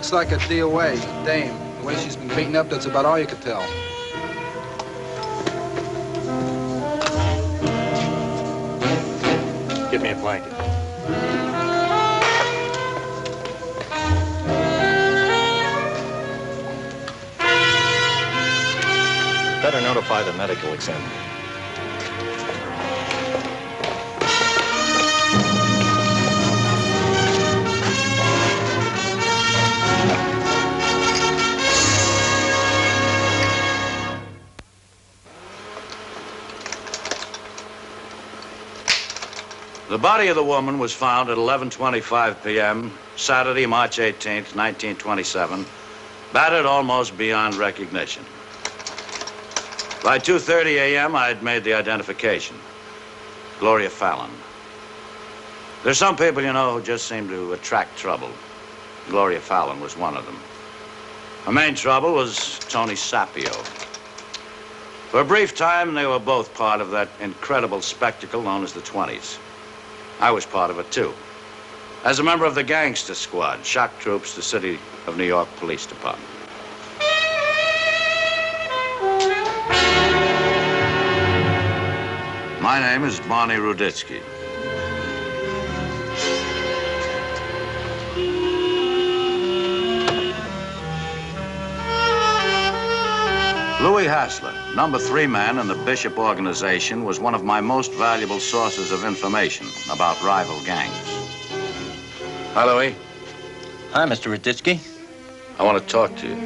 Looks like a DOA, a dame. The way she's been beaten up, that's about all you could tell. Give me a blanket. Better notify the medical examiner. The body of the woman was found at 11:25 p.m., Saturday, March 18th, 1927, battered almost beyond recognition. By 2:30 a.m., I had made the identification. Gloria Fallon. There's some people, you know, who just seem to attract trouble. Gloria Fallon was one of them. Her main trouble was Tony Sapio. For a brief time, they were both part of that incredible spectacle known as the 20s. I was part of it, too. As a member of the gangster squad, shock troops, the City of New York Police Department. My name is Barney Ruditsky. Louis Hassler, number 3 man in the Bishop organization, was one of my most valuable sources of information about rival gangs. Hi, Louis. Hi, Mr. Ruditsky. I want to talk to you.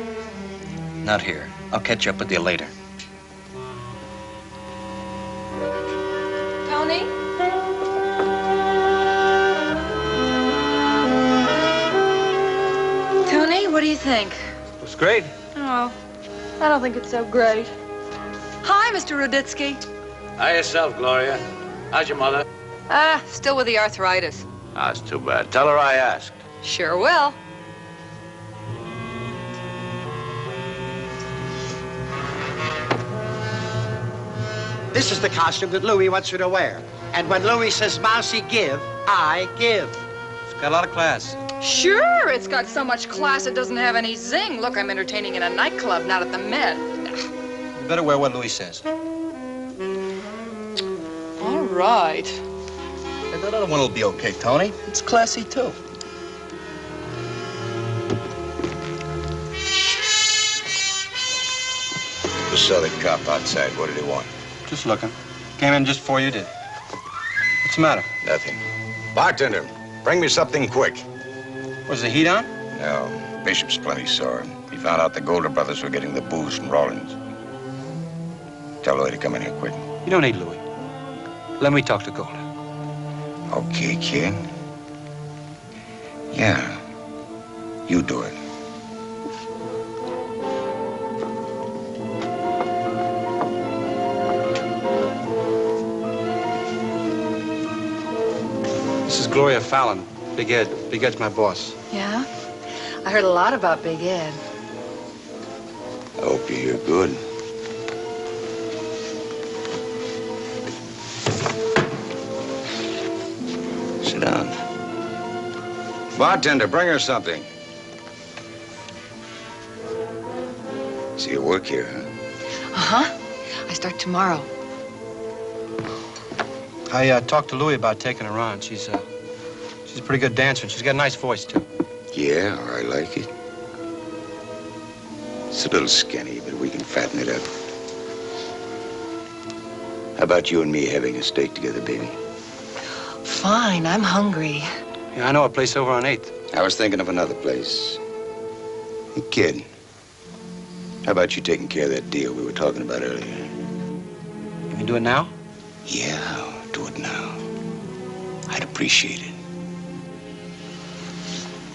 Not here. I'll catch up with you later. Tony? Tony, what do you think? Looks great. Oh, I don't think it's so great. Hi, Mr. Ruditsky. Hi yourself, Gloria. How's your mother? Still with the arthritis. Ah, it's too bad. Tell her I asked. Sure will. This is the costume that Louis wants you to wear. And when Louis says, Mousy, give, I give. It's got a lot of class. Sure, it's got so much class it doesn't have any zing. Look, I'm entertaining in a nightclub, not at the Met. You better wear what Louis says. All right. Hey, that other one will be okay, Tony. It's classy, too. Just saw the cop outside. What did he want? Just looking. Came in just before you did. What's the matter? Nothing. Bartender, bring me something quick. Was the heat on? No. Bishop's plenty sore. He found out the Golder brothers were getting the booze from Rawlins. Tell Louis to come in here quick. You don't need Louis. Let me talk to Golder. Okay, kid. Yeah. You do it. This is Gloria Fallon. Big Ed. Big Ed's my boss. Yeah? I heard a lot about Big Ed. I hope you hear good. Sit down. Bartender, bring her something. So you work here, huh? Uh-huh. I start tomorrow. I talked to Louis about taking her on. She's a pretty good dancer, and she's got a nice voice, too. Yeah, I like it. It's a little skinny, but we can fatten it up. How about you and me having a steak together, baby? Fine, I'm hungry. Yeah, I know a place over on 8th. I was thinking of another place. Hey, kid, how about you taking care of that deal we were talking about earlier? You can do it now? Yeah, I'll do it now. I'd appreciate it.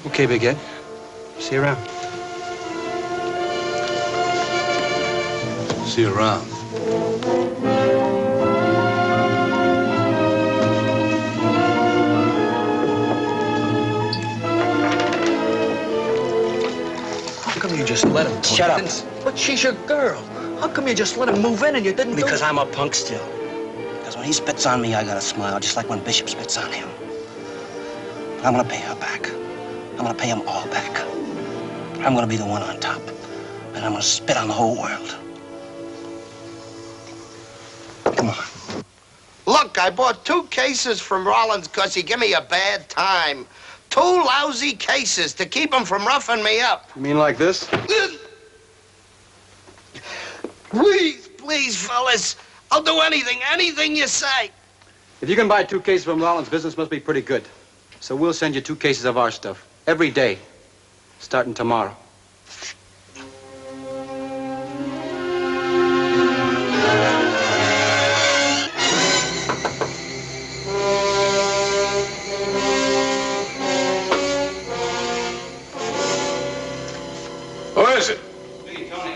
Okay, Big Ed. See you around. See you around. How come you just let him? Tony? Shut up. But she's your girl. How come you just let him move in and you didn't do Because it? I'm a punk still. Because when he spits on me, I gotta smile, just like when Bishop spits on him. I'm gonna pay her back. I'm gonna pay them all back. I'm gonna be the one on top. And I'm gonna spit on the whole world. Come on. Look, I bought 2 cases from Rollins because he gave me a bad time. 2 lousy cases to keep him from roughing me up. You mean like this? Please, please, fellas. I'll do anything you say. If you can buy 2 cases from Rollins, business must be pretty good. So we'll send you 2 cases of our stuff every day, starting tomorrow. Who is it? Me, Tony.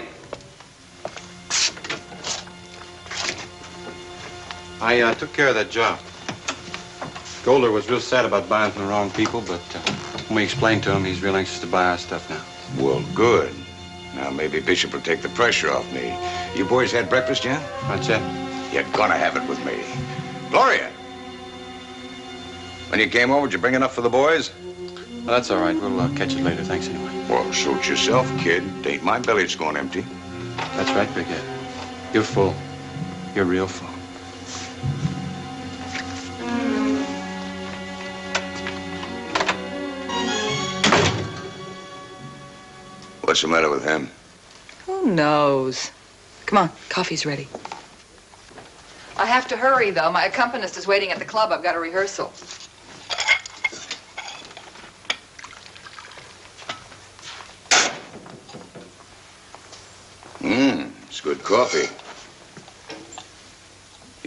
I took care of that job. Golder was real sad about buying from the wrong people, but when we explained to him, he's real anxious to buy our stuff now. Well, good. Now maybe Bishop will take the pressure off me. You boys had breakfast yet? Not yet. You're gonna have it with me. Gloria! When you came over, did you bring enough for the boys? Well, that's all right. We'll catch it later. Thanks anyway. Well, suit yourself, kid. Ain't my belly that's going empty. That's right, Big Ed. You're full. You're real full. What's the matter with him? Who knows? Come on, coffee's ready. I have to hurry, though. My accompanist is waiting at the club. I've got a rehearsal. It's good coffee.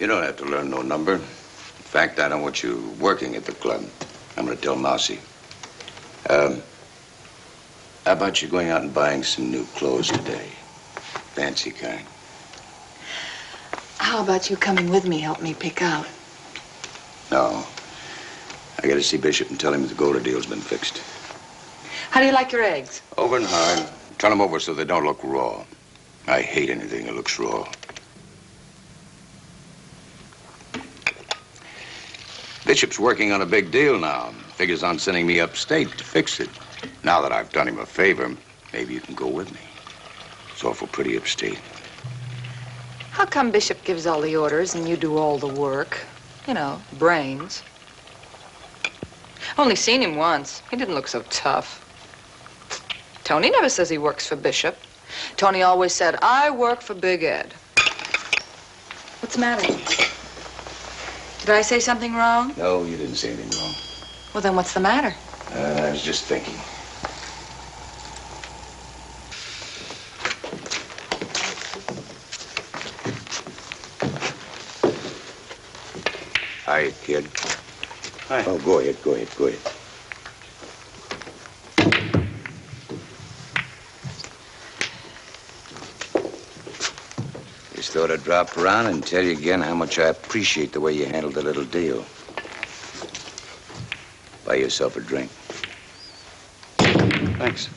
You don't have to learn no number. In fact, I don't want you working at the club. I'm gonna tell Mousy. How about you going out and buying some new clothes today? Fancy kind. How about you coming with me, help me pick out? No. I gotta see Bishop and tell him the Golder deal's been fixed. How do you like your eggs? Over and hard. Turn them over so they don't look raw. I hate anything that looks raw. Bishop's working on a big deal now. Figures on sending me upstate to fix it. Now that I've done him a favor, maybe you can go with me. It's awful pretty upstate. How come Bishop gives all the orders and you do all the work? You know, brains. Only seen him once. He didn't look so tough. Tony never says he works for Bishop. Tony always said, I work for Big Ed. What's the matter? Did I say something wrong? No, you didn't say anything wrong. Well, then what's the matter? I was just thinking. Hi, kid. Hi. Oh, go ahead. Just thought I'd drop around and tell you again how much I appreciate the way you handled the little deal. Buy yourself a drink. Thanks.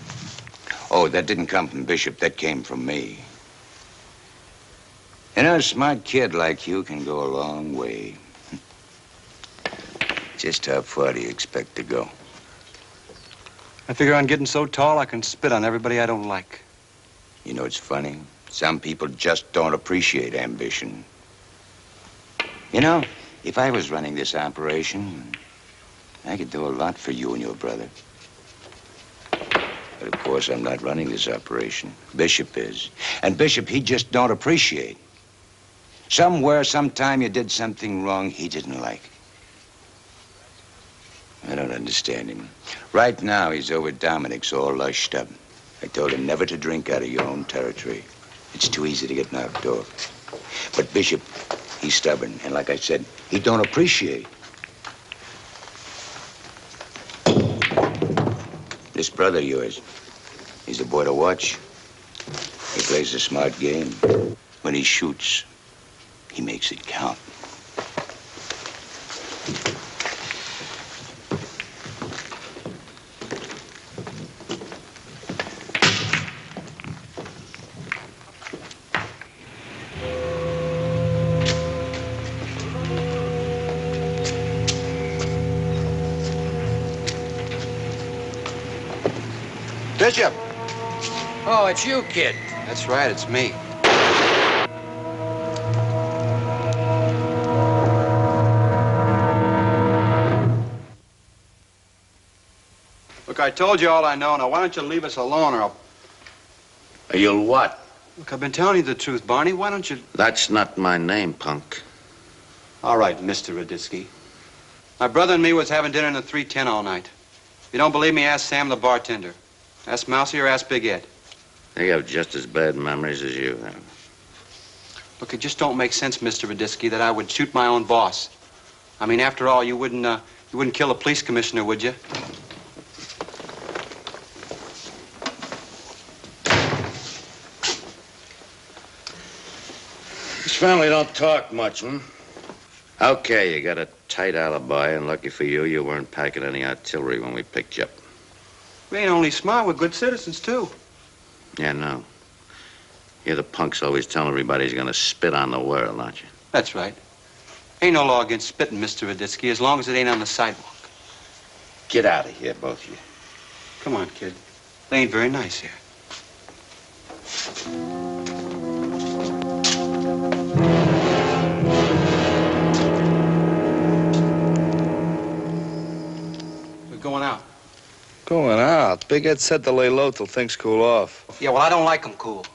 Oh, that didn't come from Bishop. That came from me. You know, a smart kid like you can go a long way. Just how far do you expect to go? I figure on getting so tall I can spit on everybody I don't like. You know, it's funny. Some people just don't appreciate ambition. You know, if I was running this operation, I could do a lot for you and your brother. But of course, I'm not running this operation. Bishop is. And Bishop, he just don't appreciate. Somewhere, sometime you did something wrong he didn't like. I don't understand him. Right now, he's over Dominic's all lushed up. I told him never to drink out of your own territory. It's too easy to get knocked off. But Bishop, he's stubborn. And like I said, he don't appreciate. This brother of yours, he's a boy to watch. He plays a smart game. When he shoots, he makes it count. Bishop, Oh, it's you, kid. That's right, it's me. Look, I told you all I know. Now, why don't you leave us alone or I'll... You'll what? Look, I've been telling you the truth, Barney. Why don't you... That's not my name, punk. All right, Mr. Ruditsky. My brother and me was having dinner in the 310 all night. If you don't believe me, ask Sam the bartender. Ask Mousy or ask Big Ed. They have just as bad memories as you have. Look, it just don't make sense, Mr. Ruditsky, that I would shoot my own boss. I mean, after all, you wouldn't kill a police commissioner, would you? This family don't talk much, huh? Okay, you got a tight alibi, and lucky for you, you weren't packing any artillery when we picked you up. We ain't only smart, we're good citizens, too. Yeah, no. You're the punks always telling everybody he's gonna spit on the world, aren't you? That's right. Ain't no law against spitting, Mr. Ruditsky, as long as it ain't on the sidewalk. Get out of here, both of you. Come on, kid. They ain't very nice here. We're going out. Going out? Big Ed said to lay low till things cool off. Yeah, well, I don't like 'em cool.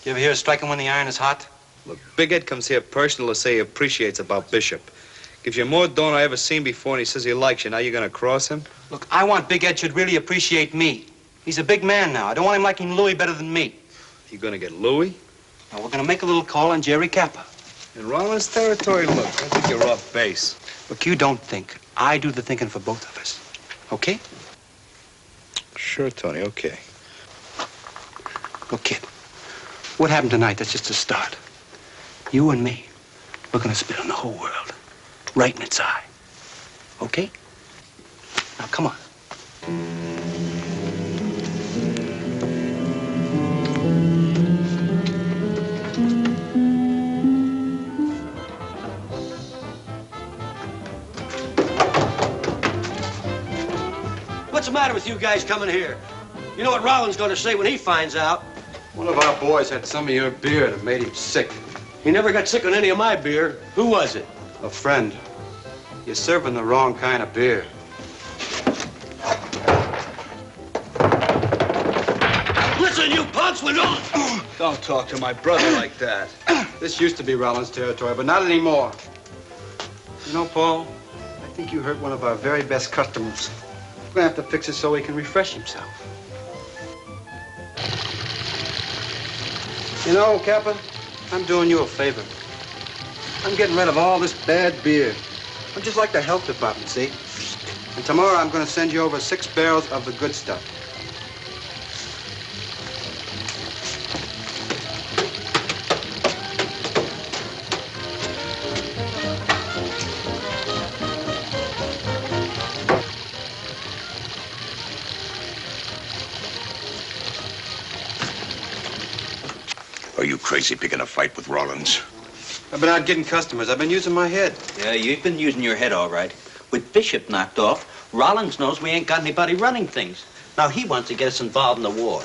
You ever hear of striking when the iron is hot? Look, Big Ed comes here personal to say he appreciates about Bishop. Gives you more dough than I ever seen before, and he says he likes you. Now you're gonna cross him? Look, I want Big Ed should really appreciate me. He's a big man now. I don't want him liking Louis better than me. You gonna get Louis? Now, we're gonna make a little call on Jerry Kappa. In Rollins' territory? Look, I think you're off base. Look, you don't think. I do the thinking for both of us. Okay? Sure, Tony, okay. Look, kid, what happened tonight, that's just a start. You and me, we're gonna spit on the whole world, right in its eye. Okay? Now, come on. What's the matter with you guys coming here? You know what Rollins' gonna say when he finds out. One of our boys had some of your beer that made him sick. He never got sick on any of my beer. Who was it? A friend. You're serving the wrong kind of beer. Listen, you punks, we don't... Don't talk to my brother like that. This used to be Rollins' territory, but not anymore. You know, Paul, I think you hurt one of our very best customers. We're gonna have to fix it so he can refresh himself. You know, Kappa, I'm doing you a favor. I'm getting rid of all this bad beer. I'm just like the health department, see? And tomorrow I'm gonna send you over 6 barrels of the good stuff. Are you crazy picking a fight with Rollins? I've been out getting customers. I've been using my head. Yeah, you've been using your head all right. With Bishop knocked off, Rollins knows we ain't got anybody running things. Now he wants to get us involved in the war.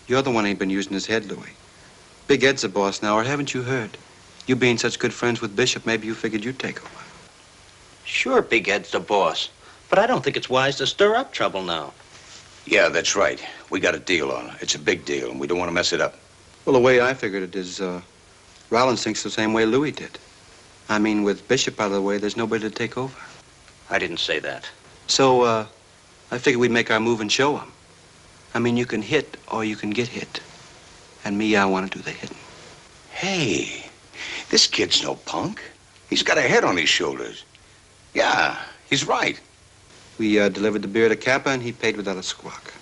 You're the one who ain't been using his head, Louis. Big Ed's the boss now, or haven't you heard? You being such good friends with Bishop, maybe you figured you'd take over. Sure, Big Ed's the boss. But I don't think it's wise to stir up trouble now. Yeah, that's right. We got a deal on it. It's a big deal, and we don't want to mess it up. Well, the way I figured it is, Rollins thinks the same way Louis did. I mean, with Bishop out of the way, there's nobody to take over. I didn't say that. So, I figured we'd make our move and show him. I mean, you can hit or you can get hit. And me, I want to do the hitting. Hey, this kid's no punk. He's got a head on his shoulders. Yeah, he's right. We delivered the beer to Kappa, and he paid without a squawk.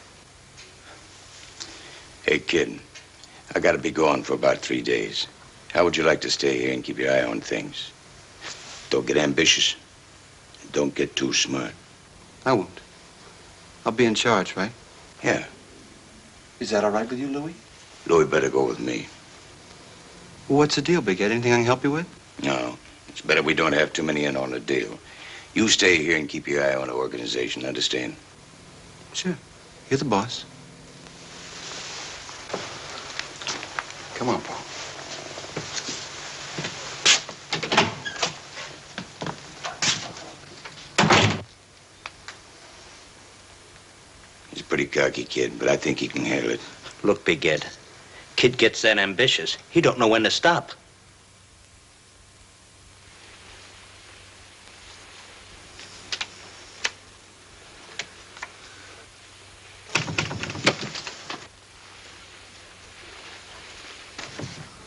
Hey, kid, I gotta be gone for about 3 days. How would you like to stay here and keep your eye on things? Don't get ambitious. And don't get too smart. I won't. I'll be in charge, right? Yeah. Is that all right with you, Louis? Louis better go with me. Well, what's the deal, Big Ed? Anything I can help you with? No, it's better we don't have too many in on the deal. You stay here and keep your eye on the organization, understand? Sure. You're the boss. Come on, Paul. He's a pretty cocky kid, but I think he can handle it. Look, Big Ed, kid gets that ambitious, he don't know when to stop.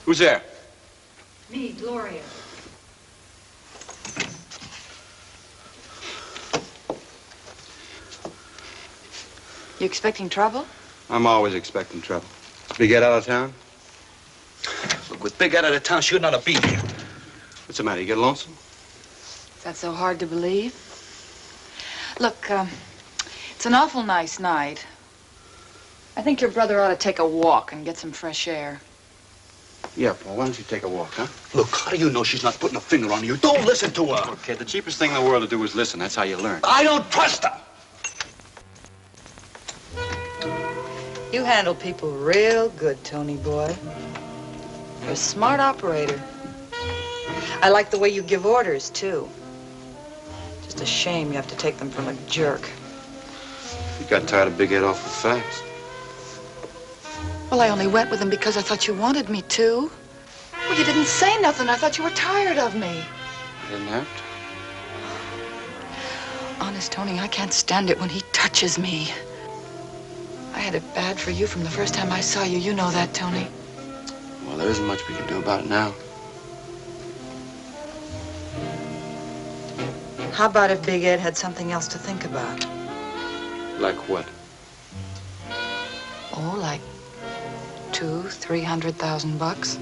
Who's there? Me, Gloria. You expecting trouble? I'm always expecting trouble. Big Ed out of town? Look, with Big Ed out of town, she ought not to be here. What's the matter? You get lonesome? Is that so hard to believe? Look, it's an awful nice night. I think your brother ought to take a walk and get some fresh air. Yeah, Paul, why don't you take a walk, huh? Look, how do you know she's not putting a finger on you? Don't listen to her. Look, kid, the cheapest thing in the world to do is listen. That's how you learn. I don't trust her. You handle people real good, Tony boy. You're a smart operator. I like the way you give orders, too. Just a shame you have to take them from a jerk. You got tired of Big Ed awful fast. Well, I only went with him because I thought you wanted me to. Well, you didn't say nothing. I thought you were tired of me. I didn't have to. Honest, Tony, I can't stand it when he touches me. I had it bad for you from the first time I saw you. You know that, Tony. Well, there isn't much we can do about it now. How about if Big Ed had something else to think about? Like what? Oh, like $200,000-300,000.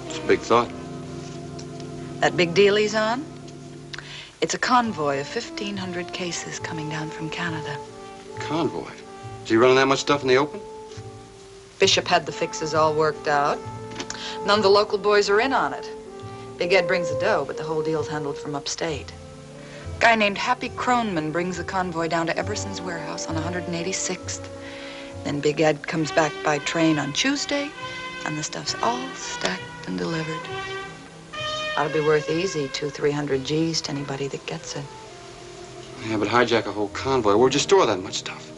It's a big thought. That big deal he's on? It's a convoy of 1,500 cases coming down from Canada. Convoy? Is he running that much stuff in the open? Bishop had the fixes all worked out. None of the local boys are in on it. Big Ed brings the dough, but the whole deal's handled from upstate. A guy named Happy Croneman brings the convoy down to Eberson's warehouse on 186th. Then Big Ed comes back by train on Tuesday, and the stuff's all stacked and delivered. Ought to be worth easy 200-300 G's to anybody that gets it. Yeah, but hijack a whole convoy. Where'd you store that much stuff?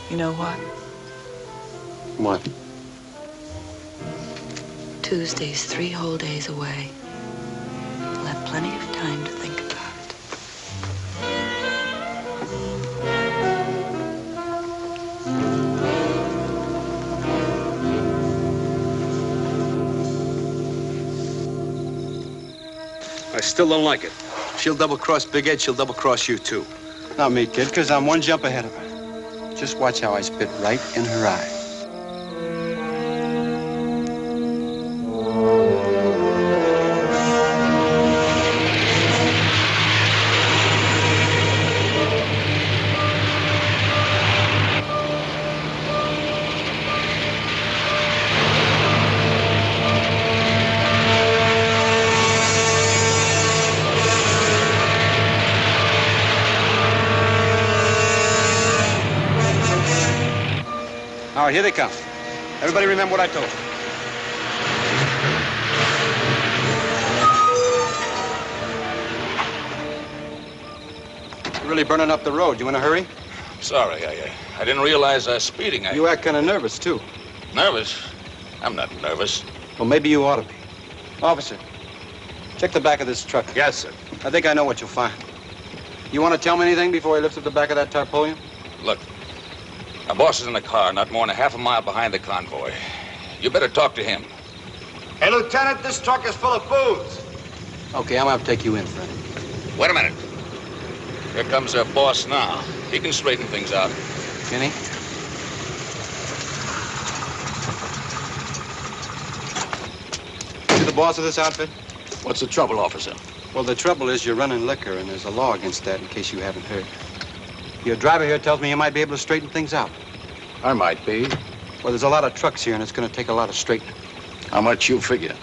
You know what? What? Tuesday's 3 whole days away. We'll have plenty of time to think about it. I still don't like it. She'll double-cross Big Ed, she'll double-cross you, too. Not me, kid, because I'm one jump ahead of her. Just watch how I spit right in her eye. All right, here they come. Everybody remember what I told you. You're really burning up the road. You in a hurry? Sorry, I didn't realize I was speeding. You act kind of nervous, too. Nervous? I'm not nervous. Well, maybe you ought to be. Officer, check the back of this truck. Yes, sir. I think I know what you'll find. You want to tell me anything before he lifts up the back of that tarpaulin? Look, our boss is in the car, not more than half a mile behind the convoy. You better talk to him. Hey, Lieutenant, this truck is full of booze. Okay, I'm going to take you in, Fred. Wait a minute. Here comes our boss now. He can straighten things out. Can he? You the boss of this outfit? What's the trouble, officer? Well, the trouble is you're running liquor, and there's a law against that, in case you haven't heard. Your driver here tells me you might be able to straighten things out. I might be. Well, there's a lot of trucks here, and it's going to take a lot of straightening. How much you figure?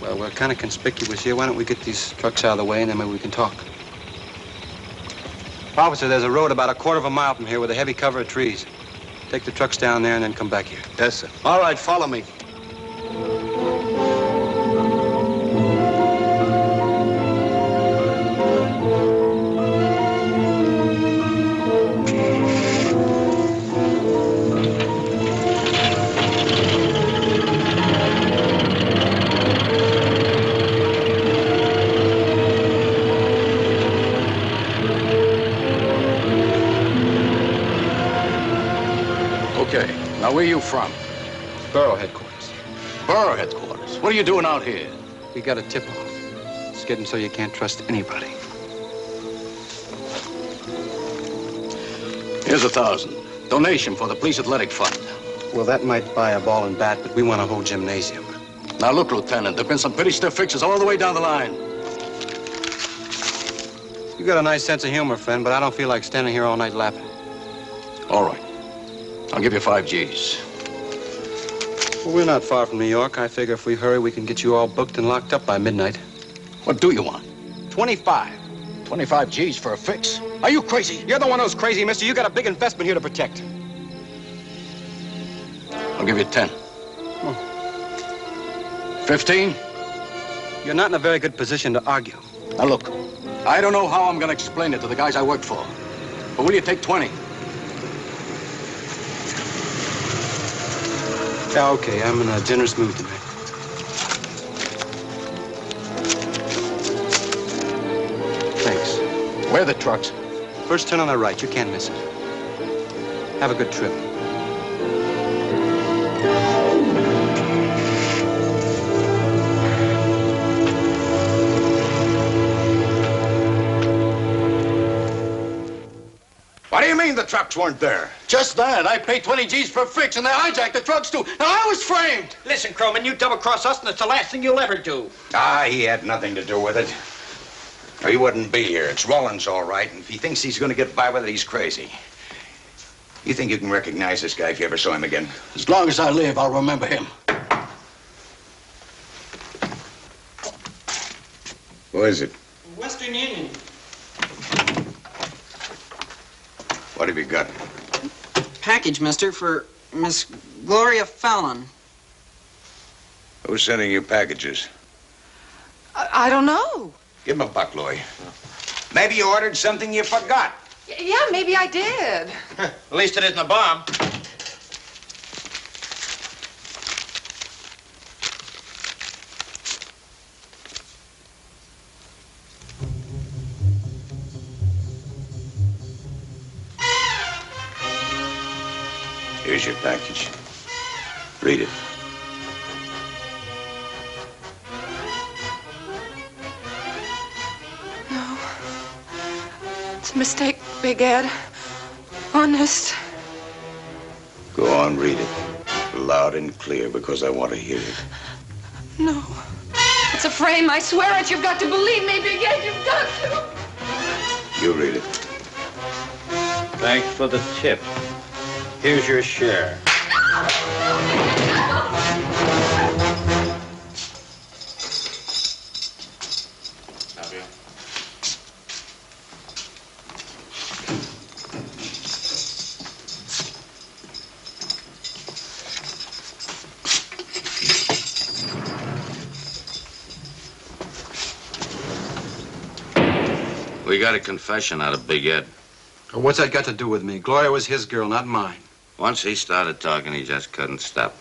Well, we're kind of conspicuous here. Why don't we get these trucks out of the way, and then maybe we can talk. Officer, there's a road about a quarter of a mile from here with a heavy cover of trees. Take the trucks down there and then come back here. Yes, sir. All right, follow me. Okay, now where are you from? Borough headquarters. Borough headquarters. What are you doing out here? We got a tip-off. It's getting so you can't trust anybody. Here's 1,000. Donation for the police athletic fund. Well, that might buy a ball and bat, but we want a whole gymnasium. Now look, Lieutenant, there've been some pretty stiff fixes all the way down the line. You got a nice sense of humor, friend, but I don't feel like standing here all night laughing. All right. I'll give you 5 G's. Well, we're not far from New York. I figure if we hurry, we can get you all booked and locked up by midnight. What do you want? 25. 25 G's for a fix? Are you crazy? You're the one who's crazy, mister. You got a big investment here to protect. I'll give you 10. 15? You're not in a very good position to argue. Now look, I don't know how I'm gonna explain it to the guys I work for. But will you take 20? Yeah, okay. I'm in a generous mood tonight. Thanks. Where are the trucks? First turn on the right. You can't miss it. Have a good trip. What do you mean the trucks weren't there? Just that. I paid 20 G's for a fix, and they hijacked the trucks, too. And I was framed. Listen, Croman, you double-cross us, and it's the last thing you'll ever do. Ah, he had nothing to do with it. Or he wouldn't be here. It's Rollins, all right. And if he thinks he's going to get by with it, he's crazy. You think you can recognize this guy if you ever saw him again? As long as I live, I'll remember him. What is it? Western Union. What have you got? Package, mister, for Miss Gloria Fallon. Who's sending you packages? I don't know. Give him a buck, Louie. Maybe you ordered something you forgot. Yeah, maybe I did. At least it isn't a bomb. Here's your package. Read it. No. It's a mistake, Big Ed. Honest. Go on, read it. Loud and clear, because I want to hear it. No. It's a frame. I swear it. You've got to believe me, Big Ed. You've got to. You read it. Thanks for the tip. Here's your share. We got a confession out of Big Ed. What's that got to do with me? Gloria was his girl, not mine. Once he started talking, he just couldn't stop.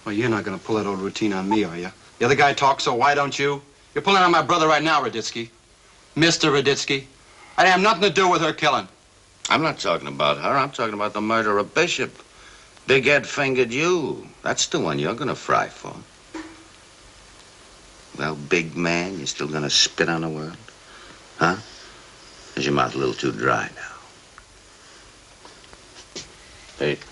Well, you're not going to pull that old routine on me, are you? The other guy talks, so why don't you? You're pulling on my brother right now, Ruditsky. Mr. Ruditsky. I have nothing to do with her killing. I'm not talking about her. I'm talking about the murder of Bishop. Big Ed fingered you. That's the one you're going to fry for. Well, big man, you still going to spit on the world? Huh? Is your mouth a little too dry now? Pete.